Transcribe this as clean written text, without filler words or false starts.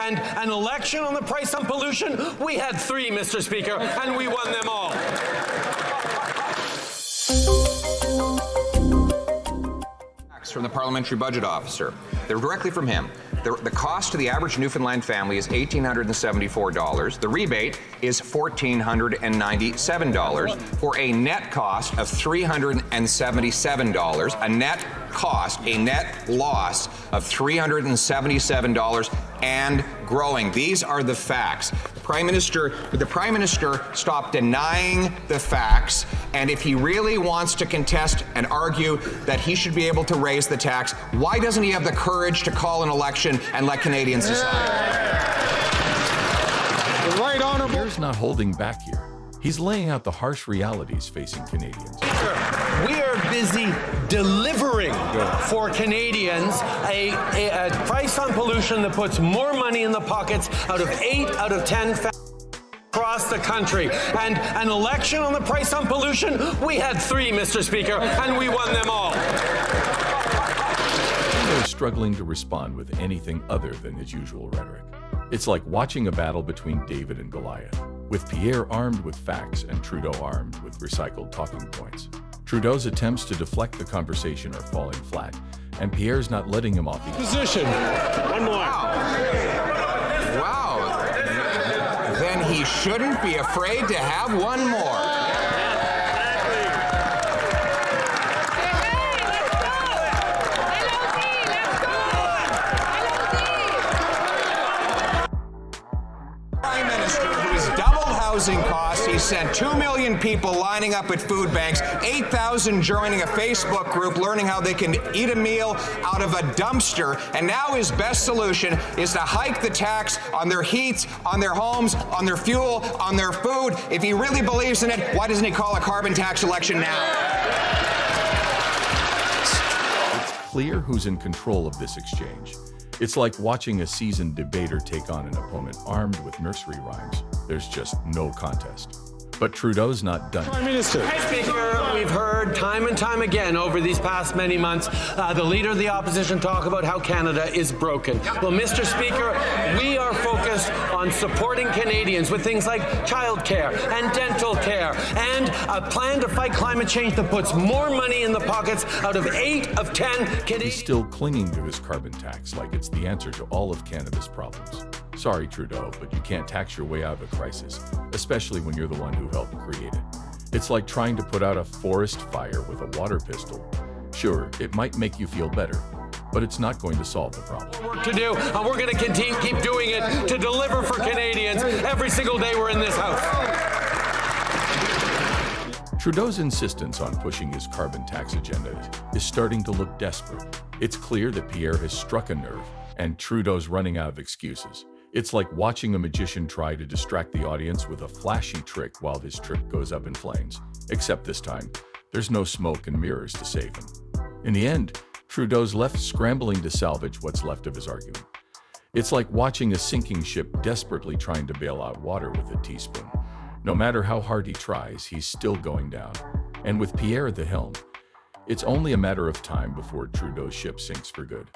And an election on the price on pollution, we had 3, Mr. Speaker, and we won them all. From the Parliamentary Budget Officer. They're directly from him. The cost to the average Newfoundland family is $1,874. The rebate is $1,497 for a net cost of $377. A net loss of $377 and growing. These are the facts. The Prime Minister stopped denying the facts, and if he really wants to contest and argue that he should be able to raise the tax, why doesn't he have the courage to call an election and let Canadians decide? The right honourable. Pierre's not holding back here. He's laying out the harsh realities facing Canadians. We are busy delivering for Canadians a price on pollution that puts more money in the pockets out of 8 out of 10 across the country. And an election on the price on pollution, we had 3, Mr. Speaker, and we won them all. They're struggling to respond with anything other than his usual rhetoric. It's like watching a battle between David and Goliath, with Pierre armed with facts and Trudeau armed with recycled talking points. Trudeau's attempts to deflect the conversation are falling flat, and Pierre's not letting him off the Position. One more. Wow. Then he shouldn't be afraid to have one more. Housing costs. He sent 2 million people lining up at food banks, 8,000 joining a Facebook group learning how they can eat a meal out of a dumpster, and now his best solution is to hike the tax on their heat, on their homes, on their fuel, on their food. If he really believes in it, why doesn't he call a carbon tax election now? It's clear who's in control of this exchange. It's like watching a seasoned debater take on an opponent armed with nursery rhymes. There's just no contest. But Trudeau's not done. Prime Minister. Speaker, we've heard time and time again over these past many months the Leader of the Opposition talk about how Canada is broken. Well, Mr. Speaker, we are focused on supporting Canadians with things like childcare and dental care and a plan to fight climate change that puts more money in the pockets out of 8 of 10 Canadians. He's still clinging to his carbon tax like it's the answer to all of Canada's problems. Sorry, Trudeau, but you can't tax your way out of a crisis, especially when you're the one who helped create it. It's like trying to put out a forest fire with a water pistol. Sure, it might make you feel better, but it's not going to solve the problem. Work to do, and we're going to keep doing it to deliver for Canadians every single day we're in this house. Trudeau's insistence on pushing his carbon tax agenda is starting to look desperate. It's clear that Pierre has struck a nerve, and Trudeau's running out of excuses. It's like watching a magician try to distract the audience with a flashy trick while his trick goes up in flames. Except this time, there's no smoke and mirrors to save him. In the end, Trudeau's left scrambling to salvage what's left of his argument. It's like watching a sinking ship desperately trying to bail out water with a teaspoon. No matter how hard he tries, he's still going down. And with Pierre at the helm, it's only a matter of time before Trudeau's ship sinks for good.